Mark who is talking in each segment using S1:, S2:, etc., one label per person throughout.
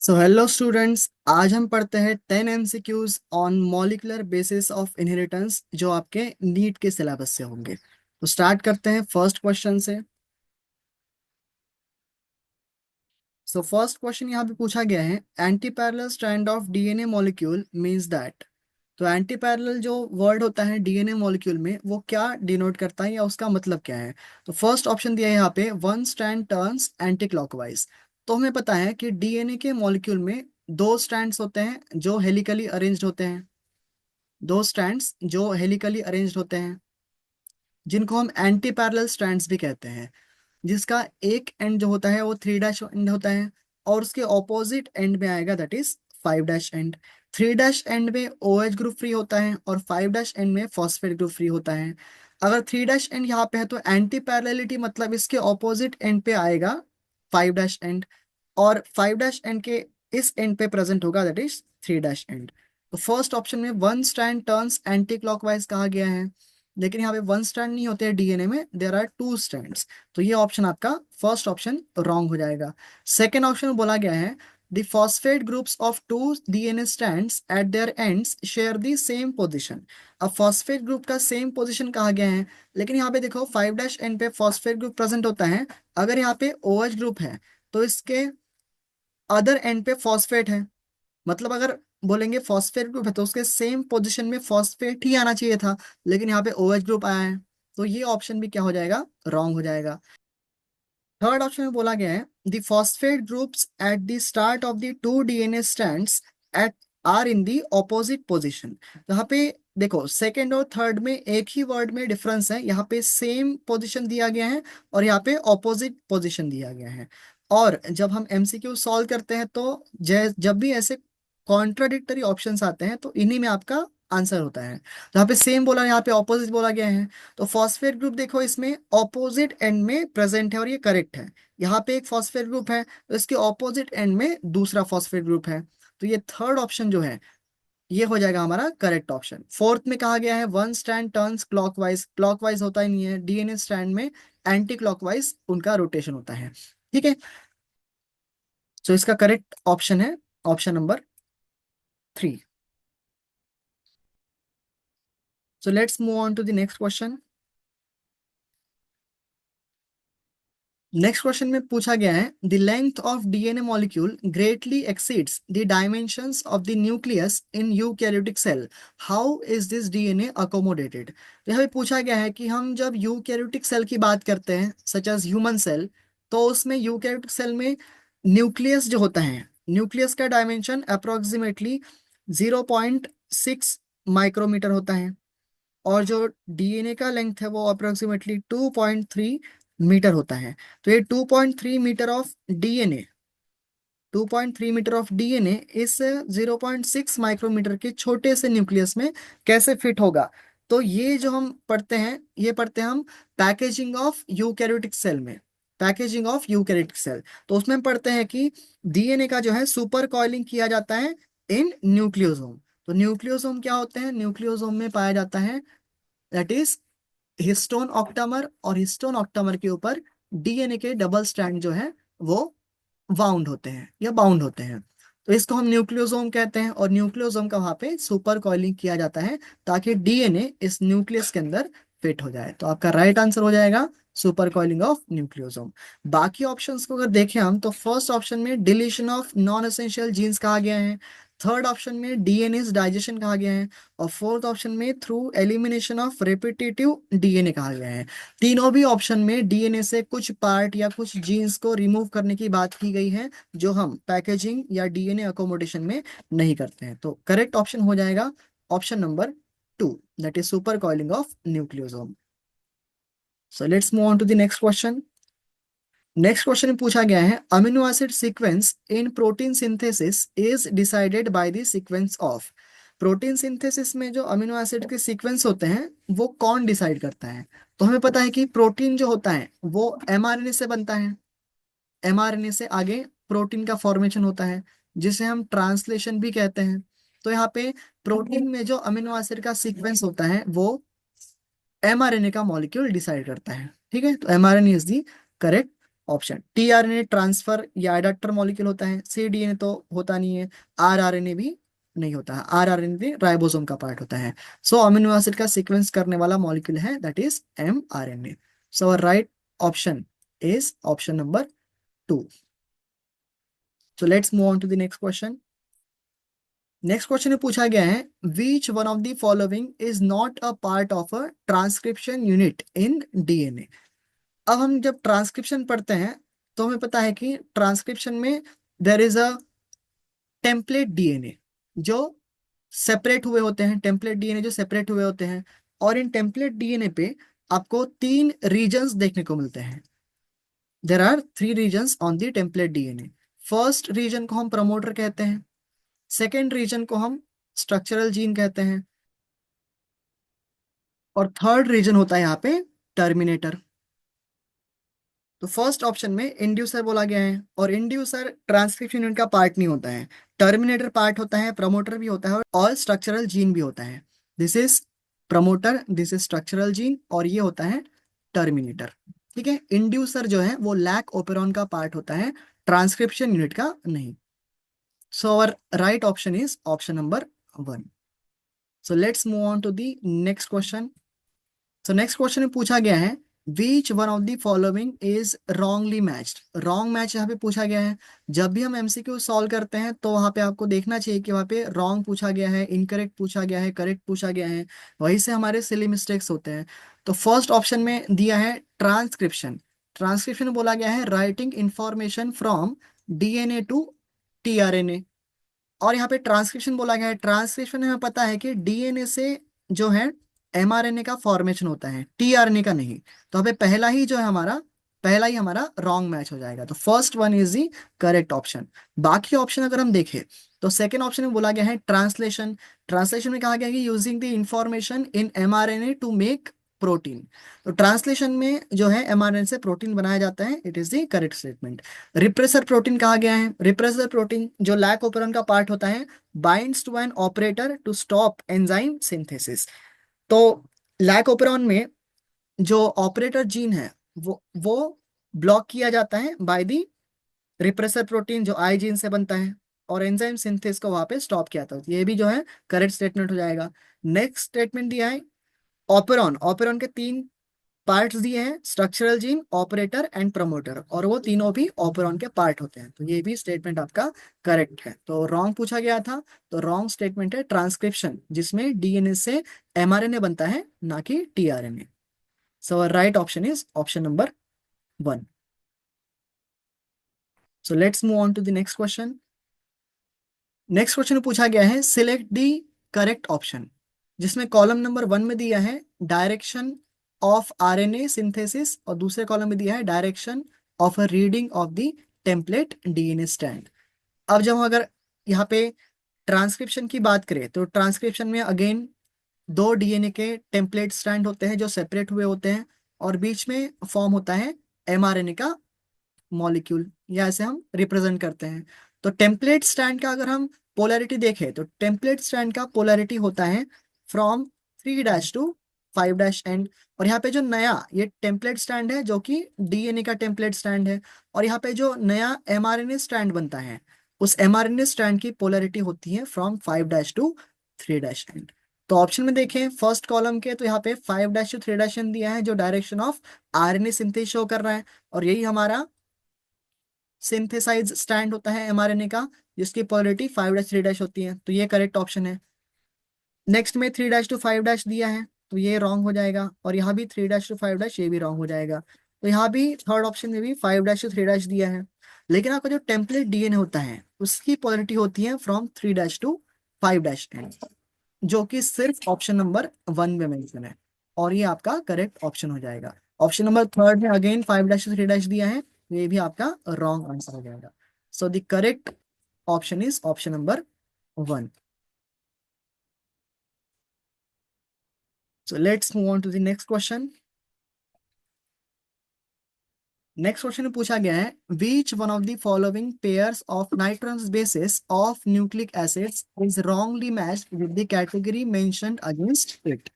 S1: So hello students, आज हम पढ़ते हैं 10 MCQs on molecular basis of inheritance जो आपके नीट के सिलेबस से होंगे। तो स्टार्ट करते हैं फर्स्ट क्वेश्चन से। सो फर्स्ट क्वेश्चन यहाँ पे पूछा गया है, anti parallel strand of DNA molecule means that. तो एंटी पैरेलल जो वर्ड होता है डीएनए मॉलिक्यूल में वो क्या डिनोट करता है या उसका मतलब क्या है। तो फर्स्ट ऑप्शन दिया है यहाँ पे, one strand turns anti clockwise. तो हमें पता है कि डीएनए के मॉलिक्यूल में दो स्ट्रैंड्स होते हैं जो हेलिकली अरेंज्ड होते हैं। दो स्ट्रैंड्स जो हेलिकली अरेंज्ड होते हैं जिनको हम एंटी पैरेलल स्ट्रैंड्स भी कहते हैं, जिसका एक एंड जो होता है वो थ्री डैश एंड होता है और उसके ऑपोजिट एंड में आएगा that is five dash and. Three dash and में OH ग्रुप फ्री होता है और फाइव डैश एंड में फॉस्फेट ग्रुप फ्री होता है। अगर थ्री डैश एंड यहाँ पे है तो एंटी पैरेललिटी मतलब इसके ऑपोजिट एंड पे आएगा फाइव डैश एंड, और फाइव डैश एंड के इस एंड पे प्रेजेंट होगा that is three dash and. तो फर्स्ट ऑप्शन में one strand turns anti clockwise कहा गया है, लेकिन यहाँ पे वन स्ट्रैंड नहीं होते हैं डीएनए में, देयर आर टू स्ट्रैंड्स। तो ये ऑप्शन आपका फर्स्ट ऑप्शन रॉन्ग हो जाएगा। सेकेंड ऑप्शन में बोला गया है, the phosphate groups of two DNA strands at their ends share the same position. अब फॉस्फेट ग्रुप का सेम पोजीशन कहा गया है, लेकिन यहाँ पे देखो फाइव डैश एंड पे फॉस्फेट ग्रुप प्रेजेंट होता है। अगर यहाँ पे OH ग्रुप है तो इसके अदर एंड पे फॉस्फेट है, मतलब अगर बोलेंगे फॉस्फेट ग्रुप है तो उसके सेम पोजीशन में फॉस्फेट ही आना चाहिए था, लेकिन यहाँ पे OH ग्रुप आया है। तो ये ऑप्शन भी क्या हो जाएगा, रॉन्ग हो जाएगा। थर्ड ऑप्शन में बोला गया है, the phosphate groups at the start of the two DNA strands at are in the opposite position. तो यहाँ पे देखो सेकंड और थर्ड में एक ही वर्ड में डिफरेंस है, यहाँ पे सेम पोजीशन दिया गया है और यहाँ पे ऑपोजिट पोजीशन दिया गया है। और जब हम MCQ सॉल्व करते हैं तो जब भी ऐसे कॉन्ट्राडिक्टरी ऑप्शंस आते हैं तो इन्हीं में आपका आंसर होता है। तो यहाँ पे सेम बोला, यहाँ पे ऑपोजिट बोला गया है। तो फॉस्फेट ग्रुप देखो इसमें ऑपोजिट एंड में प्रेजेंट है और ये करेक्ट है। यहाँ पे एक फॉस्फेट ग्रुप है तो इसके ऑपोजिट एंड में दूसरा फॉस्फेट ग्रुप है। तो ये थर्ड ऑप्शन जो है ये हो जाएगा हमारा करेक्ट ऑप्शन। फोर्थ में कहा गया है, one strand turns clockwise, clockwise होता ही नहीं है डीएनए स्ट्रैंड में, एंटी क्लॉकवाइज उनका रोटेशन होता है। ठीक है, तो इसका करेक्ट ऑप्शन है option number 3। So let's move on to the next question. Next question में पूछा गया है, the length of DNA molecule greatly exceeds the dimensions of the nucleus in eukaryotic cell, how is this DNA accommodated. तो यहाँ पे पूछा गया है कि हम जब यूकैरियोटिक सेल की बात करते हैं सच एज ह्यूमन सेल, तो उसमें यूकैरियोटिक सेल में न्यूक्लियस जो होता है, न्यूक्लियस का डायमेंशन अप्रोक्सीमेटली 0.6 माइक्रोमीटर होता है और जो डीएनए का लेंथ है वो अप्रोक्सीमेटली 2.3 मीटर होता है। तो ये 2.3 metre of DNA, 2.3 metre of DNA इस 0.6 माइक्रोमीटर के छोटे से न्यूक्लियस में कैसे फिट होगा। तो ये जो हम पढ़ते हैं ये पढ़ते हैं हम पैकेजिंग ऑफ यूकैरियोटिक सेल में, पैकेजिंग ऑफ यूकैरियोटिक सेल। तो उसमें हम पढ़ते हैं कि डीएनए का जो है सुपर कॉइलिंग किया जाता है इन न्यूक्लियोसोम। तो न्यूक्लियोसोम क्या होते हैं, न्यूक्लियोसोम में पाया जाता है दैट इज हिस्टोन ऑक्टामर, और हिस्टोन ऑक्टामर के ऊपर डीएनए के डबल स्ट्रैंड जो है वो वाउंड होते हैं या बाउंड होते हैं। तो इसको हम न्यूक्लियोसोम कहते हैं और न्यूक्लियोसोम का वहां पे सुपर कॉइलिंग किया जाता है ताकि डीएनए इस न्यूक्लियस के अंदर फिट हो जाए। तो आपका राइट आंसर हो जाएगा सुपर कॉइलिंग ऑफ न्यूक्लियोसोम। बाकी ऑप्शंस को अगर देखें हम तो फर्स्ट ऑप्शन में deletion of non essential genes कहा गया है, थर्ड ऑप्शन में डीएनए डाइजेशन कहा गया है, और फोर्थ ऑप्शन में through elimination of repetitive DNA कहा गया है। तीनों भी ऑप्शन में डीएनए से कुछ पार्ट या कुछ जीन्स को रिमूव करने की बात की गई है जो हम पैकेजिंग या डीएनए अकोमोडेशन में नहीं करते हैं। तो करेक्ट ऑप्शन हो जाएगा option number 2, that is super coiling of nucleosome. So let's move on to the next question. Next question में पूछा गया है, amino acid sequence in protein synthesis is decided by the sequence of. Protein synthesis में जो amino acid के sequence होते हैं वो कौन डिसाइड करता है। तो हमें पता है कि प्रोटीन जो होता है वो mRNA से बनता है, mRNA से आगे प्रोटीन का फॉर्मेशन होता है जिसे हम ट्रांसलेशन भी कहते हैं। तो यहाँ पे प्रोटीन में जो अमीनो एसिड का सीक्वेंस होता है वो mRNA का मॉलिक्यूल डिसाइड करता है। ठीक है, तो mRNA is the correct option. TRNA transfer या एडाप्टर मॉलिक्यूल होता है, सी डीएनए तो होता नहीं है, आरआरएनए भी नहीं होता है, आरआरएनए भी राइबोसोम का पार्ट होता है। सो अमीनो एसिड का सीक्वेंस करने वाला मॉलिक्यूल है that is mRNA. So right option is option number 2। So let's move on to the next question. Next question में पूछा गया है which one of the following is not a part of a transcription unit in DNA. अब हम जब transcription पढ़ते हैं तो हमें पता है कि ट्रांसक्रिप्शन में there is a template DNA जो सेपरेट हुए होते हैं, टेम्पलेट डीएनए जो सेपरेट हुए होते हैं। और इन टेम्पलेट डीएनए पे आपको 3 रीजन्स देखने को मिलते हैं। There are 3 regions on the template DNA. First region को हम प्रमोटर कहते हैं, सेकेंड रीजन को हम स्ट्रक्चरल जीन कहते हैं, और थर्ड रीजन होता है यहाँ पे टर्मिनेटर। तो फर्स्ट ऑप्शन में इंड्यूसर बोला गया है, और इंड्यूसर ट्रांसक्रिप्शन यूनिट का पार्ट नहीं होता है, टर्मिनेटर पार्ट होता है, प्रमोटर भी होता है और स्ट्रक्चरल जीन भी होता है। This is promoter, this is structural gene, और ये होता है टर्मिनेटर। ठीक है, इंड्यूसर जो है वो लैक ओपेरॉन का पार्ट होता है, ट्रांसक्रिप्शन यूनिट का नहीं। So our right option is option number 1। So let's move on to the next question. So next question में पूछा गया है which one of the following is wrongly matched. Wrong match यहाँ पे पूछा गया है। जब भी हम एमसीक्यू सॉल्व करते हैं तो वहाँ पे आपको देखना चाहिए कि वहाँ पे रॉन्ग पूछा गया है, इनकरेक्ट पूछा गया है, करेक्ट पूछा गया है, वहीं से हमारे सिली मिस्टेक्स होते हैं। तो फर्स्ट ऑप्शन में दिया है ट्रांसक्रिप्शन। ट्रांसक्रिप्शन में बोला गया है writing information from DNA to tRNA. और यहाँ पे ट्रांसक्रिप्शन बोला गया है, ट्रांसक्रिप्शन हमें पता है कि डीएनए से जो है एमआरएनए का फॉर्मेशन होता है, टीआरएनए का नहीं। तो हमें पहला ही जो है हमारा, पहला ही हमारा रॉन्ग मैच हो जाएगा। तो first one is the correct option. बाकी ऑप्शन अगर हम देखें तो सेकेंड ऑप्शन में बोला गया है ट्रांसलेशन। ट्रांसलेशन में कहा गया है कि using the information in mRNA to make protein. तो ट्रांसलेशन में जो है एमआरएनए से प्रोटीन बनाया जाता है, it is the correct statement. Repressor protein कहा गया है, रिप्रेसर प्रोटीन जो लैक ओपेरॉन का पार्ट होता है, binds to an operator to stop enzyme synthesis. तो लैक ओपेरॉन में जो ऑपरेटर जीन है वो ब्लॉक किया जाता है बाय दी रिप्रेसर प्रोटीन जो आई जीन से बनता है, और एंजाइम सिंथेसिस को वहां पे स्टॉप किया था। ये भी जो है करेक्ट स्टेटमेंट हो जाएगा। नेक्स्ट स्टेटमेंट दिया है ऑपेरॉन। ऑपेरॉन के 3 पार्ट्स दिए हैं, structural gene, operator and promoter, और वो तीनों भी ऑपेरॉन के पार्ट होते हैं। तो ये भी स्टेटमेंट आपका करेक्ट है। तो रॉन्ग पूछा गया था, तो रॉन्ग स्टेटमेंट है ट्रांसक्रिप्शन, जिसमें डीएनए से एमआरएनए बनता है, ना कि tRNA. So right option is option number 1। So let's move on to the next question. Next question में पूछा गया है सिलेक्ट दी करेक्ट ऑप्शन, जिसमें कॉलम नंबर 1 में दिया है डायरेक्शन ऑफ आरएनए सिंथेसिस, और दूसरे कॉलम में दिया है direction of a reading of the template DNA strand. अब जब हम अगर यहाँ पे ट्रांसक्रिप्शन की बात करें तो ट्रांसक्रिप्शन में अगेन 2 डीएनए के टेम्पलेट स्ट्रैंड होते हैं जो सेपरेट हुए होते हैं, और बीच में फॉर्म होता है एमआरएनए का मॉलिक्यूल, या ऐसे हम रिप्रेजेंट करते हैं। तो टेम्पलेट स्ट्रैंड का अगर हम पोलैरिटी देखें तो टेम्पलेट स्ट्रैंड का पोलैरिटी होता है फ्रॉम 3' टू 5' एंड। और यहाँ पे जो नया ये टेम्पलेट स्ट्रैंड है जो कि डीएनए का टेम्पलेट स्ट्रैंड है, और यहाँ पे जो नया एमआरएनए स्ट्रैंड बनता है उस एमआरएनए स्ट्रैंड की पोलैरिटी होती है फ्रॉम 5' टू 3' एंड। तो ऑप्शन में देखें फर्स्ट कॉलम के, तो यहाँ पे 5' टू 3' एंड दिया है जो direction of RNA synthesis show कर रहा है, और यही हमारा सिंथेसाइज स्टैंड होता है एमआरएनए का, जिसकी पोलैरिटी 5' 3' होती है। तो ये करेक्ट ऑप्शन है। नेक्स्ट में 3' टू 5' दिया है, तो ये रॉन्ग हो जाएगा, और यहाँ भी 3' टू 5' ये भी रॉन्ग हो जाएगा। तो यहाँ भी थर्ड ऑप्शन में भी 5' टू 3' दिया है। लेकिन आपका जो टेम्पलेट डीएनए होता है उसकी पोलैरिटी होती है फ्रॉम 3' टू 5' एंड, जो कि सिर्फ ऑप्शन नंबर 1 में मेंशन है, और ये आपका करेक्ट ऑप्शन हो जाएगा। ऑप्शन नंबर थर्ड में अगेन 5' 3' दिया है, तो ये भी आपका रॉन्ग आंसर हो जाएगा। So the correct option is option number 1। So let's move on to the next question. Next question में पूछा गया है which one of the following pairs of nitrogenous bases of nucleic acids is wrongly matched with the category mentioned against it.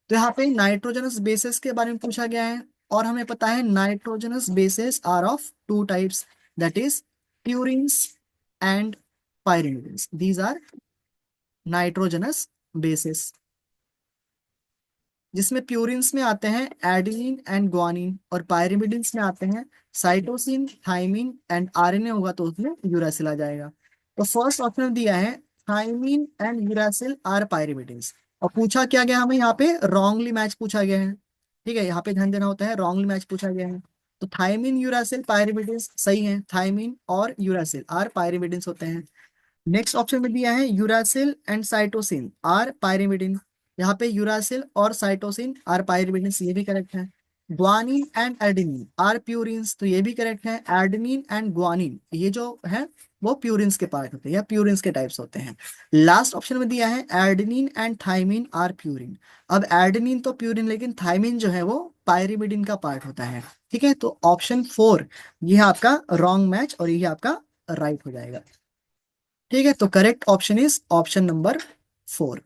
S1: तो यहाँ पे nitrogenous bases के बारे में पूछा गया है, और हमें पता है nitrogenous bases are of two types, that is purines and pyrimidines, these are nitrogenous bases, जिसमें प्यूरिन्स में आते हैं एडेनिन एंड ग्वानिन और पायरिमिडिन्स में आते हैं साइटोसिन, थाइमिन एंड आरएनए होगा तो उसमें यूरासिल आ जाएगा। तो फर्स्ट ऑप्शन दिया है thymine and uracil are pyrimidines, और पूछा क्या गया हमें यहाँ पे रॉन्गली मैच पूछा गया है। ठीक है, यहाँ पे ध्यान देना होता है, रॉन्गली मैच पूछा गया है। तो थाइमिन यूरासिल पायरिमिडिन्स सही है, थाइमिन और यूरासिल आर पायरिमिडिन्स होते हैं। नेक्स्ट ऑप्शन में दिया है uracil and cytosine are pyrimidine, यहाँ पे यूरासिल और साइटोसिन आर पायरिमिडिन, ये भी करेक्ट है। Guanine and adenine are purines, तो ये भी करेक्ट है। एडेनिन एंड ग्वानिन ये जो है वो प्यूरिन्स के पार्ट होते हैं या प्यूरिन्स के टाइप्स होते हैं। लास्ट ऑप्शन में दिया है adenine and thymine are purine. अब एडेनिन तो प्यूरिन, लेकिन थाइमिन जो है वो पायरिमिडिन का पार्ट होता है। ठीक है, तो ऑप्शन 4 ये है आपका रॉन्ग मैच और ये आपका राइट हो जाएगा। ठीक है, तो correct option is option number 4।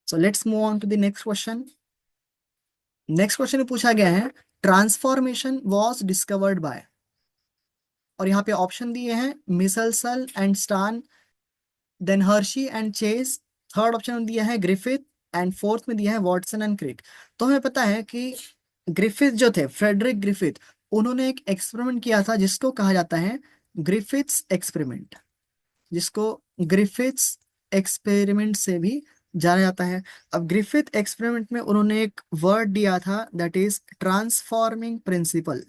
S1: So let's move on to the next question. Next question में पूछा गया है ट्रांसफॉर्मेशन वाज डिस्कवर्ड बाय, और यहाँ पे ऑप्शन दिए हैं Meselson and Stahl, then Hershey and Chase, third option में दिया है ग्रिफिथ एंड फोर्थ में दिया है वॉटसन एंड क्रिक। तो हमें पता है कि ग्रिफिथ जो थे, फ्रेडरिक ग्रिफिथ, उन्होंने एक एक्सपेरिमेंट किया था जिसको कहा जाता है ग्रिफिथ्स एक्सपेरिमेंट, जिसको ग्रिफिथ्स एक्सपेरिमेंट से भी जाना जाता है। अब ग्रिफिथ एक्सपेरिमेंट में उन्होंने एक वर्ड दिया था that is transforming principle,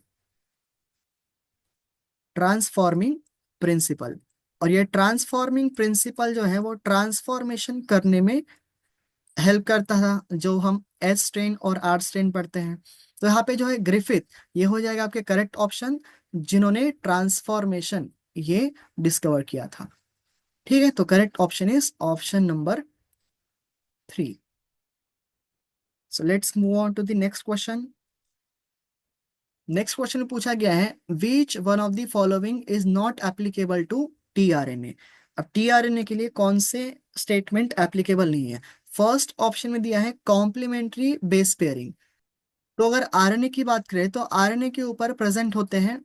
S1: transforming principle. और ये ट्रांसफॉर्मिंग प्रिंसिपल जो है वो ट्रांसफॉर्मेशन करने में हेल्प करता था, जो हम एस स्ट्रेन और आर स्ट्रेन पढ़ते हैं। तो यहाँ पे जो है ग्रिफिथ, ये हो जाएगा आपके करेक्ट ऑप्शन, जिन्होंने ट्रांसफॉर्मेशन ये डिस्कवर किया था। ठीक है, तो correct option is option number 3। So let's move on to the next question. Next question में पूछा गया है which one of the following is not applicable to tRNA. अब टीआरएनए के लिए कौन से स्टेटमेंट एप्लीकेबल नहीं है। फर्स्ट ऑप्शन में दिया है कॉम्प्लीमेंट्री बेस पेयरिंग। तो अगर आरएनए की बात करें तो आरएनए के ऊपर प्रेजेंट होते हैं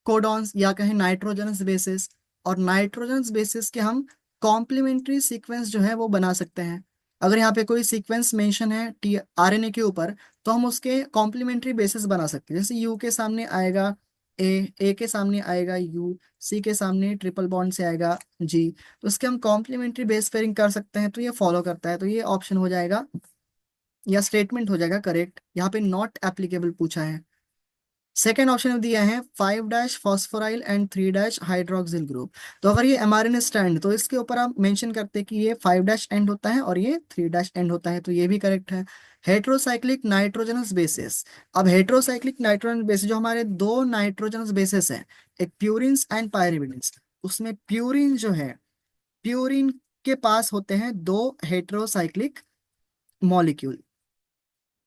S1: कोडॉन्स या कहें नाइट्रोजनस बेसिस, और नाइट्रोजनस बेसिस के हम कॉम्प्लीमेंट्री सीक्वेंस जो है वो बना सकते हैं। अगर यहाँ पे कोई सीक्वेंस मेंशन है टी आरएनए के ऊपर तो हम उसके कॉम्प्लीमेंट्री बेसिस बना सकते हैं। जैसे यू के सामने आएगा ए के सामने आएगा यू, सी के सामने ट्रिपल बॉन्ड से आएगा जी, तो उसके हम कॉम्प्लीमेंट्री बेस पेयरिंग कर सकते हैं। तो ये फॉलो करता है, तो ये ऑप्शन हो जाएगा या स्टेटमेंट हो जाएगा करेक्ट। यहाँ पे नॉट एप्लीकेबल पूछा है। सेकेंड ऑप्शन में दिया है 5' फॉस्फोराइल एंड 3' हाइड्रोक्सिल ग्रुप। तो अगर ये एमआरएनए स्ट्रैंड तो इसके ऊपर आप मेंशन करते हैं कि ये 5' एंड होता है और ये 3' एंड होता है, तो ये भी करेक्ट है। Heterocyclic nitrogenous bases. अब हेट्रोसाइक्लिक नाइट्रोजनस बेसिस जो हमारे दो नाइट्रोजनस बेसिस हैं, एक प्यूरिन्स एंड पायरिमिडिन्स, उसमें प्यूरिन जो है, प्यूरिन के पास होते हैं दो हेट्रोसाइक्लिक मॉलिक्यूल,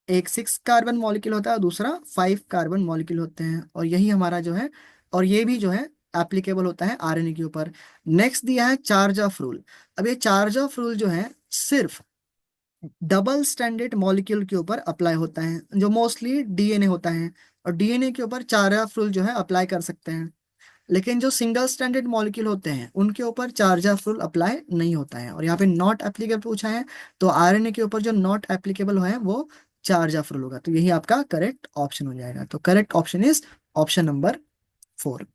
S1: एक 6 कार्बन मॉलिक्यूल होता है और दूसरा 5 कार्बन मॉलिक्यूल होते हैं, और यही हमारा जो है, और ये भी जो है एप्लीकेबल होता है आरएनए के ऊपर। नेक्स्ट दिया है चार्ज ऑफ रूल। अब ये चार्ज ऑफ रूल जो है सिर्फ डबल स्टैंडर्ड मॉलिक्यूल के ऊपर अप्लाई होता है, जो मोस्टली डीएनए होता है, और डीएनए के ऊपर चार्ज ऑफ रूल जो है अप्लाई कर सकते हैं। लेकिन जो सिंगल स्टैंडर्ड मॉलिक्यूल होते हैं उनके ऊपर चार्ज ऑफ रूल अप्लाई नहीं होता है, और यहाँ पे नॉट एप्लीकेबल पूछा है, तो आरएनए के ऊपर जो नॉट एप्लीकेबल है वो चार्ज ऑफ रूल होगा, तो यही आपका करेक्ट ऑप्शन हो जाएगा। तो correct option is option number 4।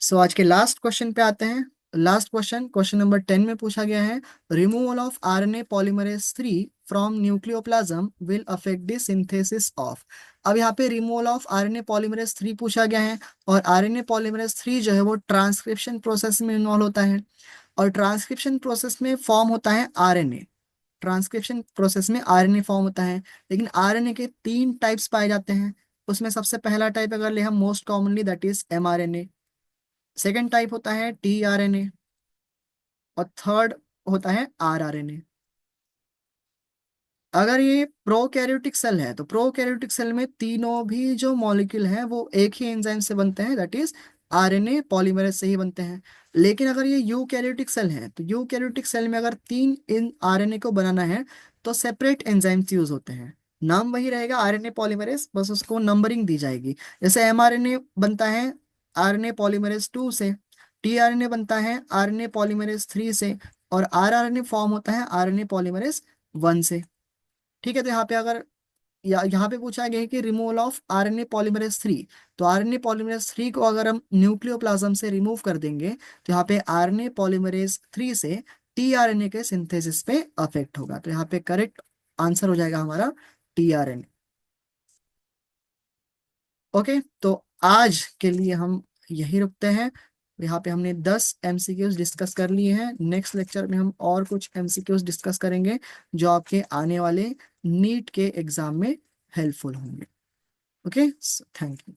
S1: सो आज के लास्ट क्वेश्चन पे आते हैं। लास्ट क्वेश्चन, क्वेश्चन नंबर 10 में पूछा गया है removal of RNA polymerase 3 from nucleoplasm will affect the synthesis of. अब यहाँ पे रिमूवल ऑफ आरएनए पॉलीमरेज 3 पूछा गया है, और आरएनए पॉलीमरेज 3 जो है वो ट्रांसक्रिप्शन प्रोसेस में इन्वॉल्व होता है, और ट्रांसक्रिप्शन प्रोसेस में फॉर्म होता है आरएनए। ट्रांसक्रिप्शन प्रोसेस में आरएनए फॉर्म होता है, लेकिन आरएनए के 3 टाइप्स पाए जाते हैं। उसमें सबसे पहला टाइप अगर ले हम most commonly that is mRNA, second type होता है टीआरएनए, और थर्ड होता है आरआरएनए। अगर ये प्रोकैरियोटिक सेल है तो प्रोकैरियोटिक सेल में तीनों भी जो मॉलिक्यूल हैं वो एक ही एंजाइम से बनते हैं, दैट इज आरएनए पॉलीमरेज से ही बनते हैं। लेकिन अगर ये यूकैरियोटिक सेल है तो यूकैरियोटिक सेल में अगर 3 इन आरएनए को बनाना है तो सेपरेट एंजाइम्स यूज होते हैं। नाम वही रहेगा आरएनए पॉलीमरेज, बस उसको नंबरिंग दी जाएगी। जैसे एमआरएनए बनता है आरएनए पॉलीमरेज 2 से, टीआरएनए बनता है आरएनए पॉलीमरेज 3 से, और आरआरएनए फॉर्म होता है आरएनए पॉलीमरेज 1 से। ठीक है, तो यहाँ पे अगर यहाँ पे पूछा गया है कि रिमूवल ऑफ आरएनए पॉलीमरेज 3, तो आरएनए पॉलीमरेज 3 को अगर हम न्यूक्लियोप्लाज्म से रिमूव कर देंगे तो यहाँ पे आरएनए पॉलीमरेज 3 से टीआरएनए के सिंथेसिस पे अफेक्ट होगा। तो यहाँ पे करेक्ट आंसर हो जाएगा हमारा टीआरएनए। ओके, तो आज के लिए हम यही रुकते हैं। यहाँ पे हमने 10 एमसीक्यूज डिस्कस कर लिए हैं। नेक्स्ट लेक्चर में हम और कुछ एमसीक्यूज डिस्कस करेंगे जो आपके आने वाले नीट के एग्जाम में हेल्पफुल होंगे। Okay, thank you.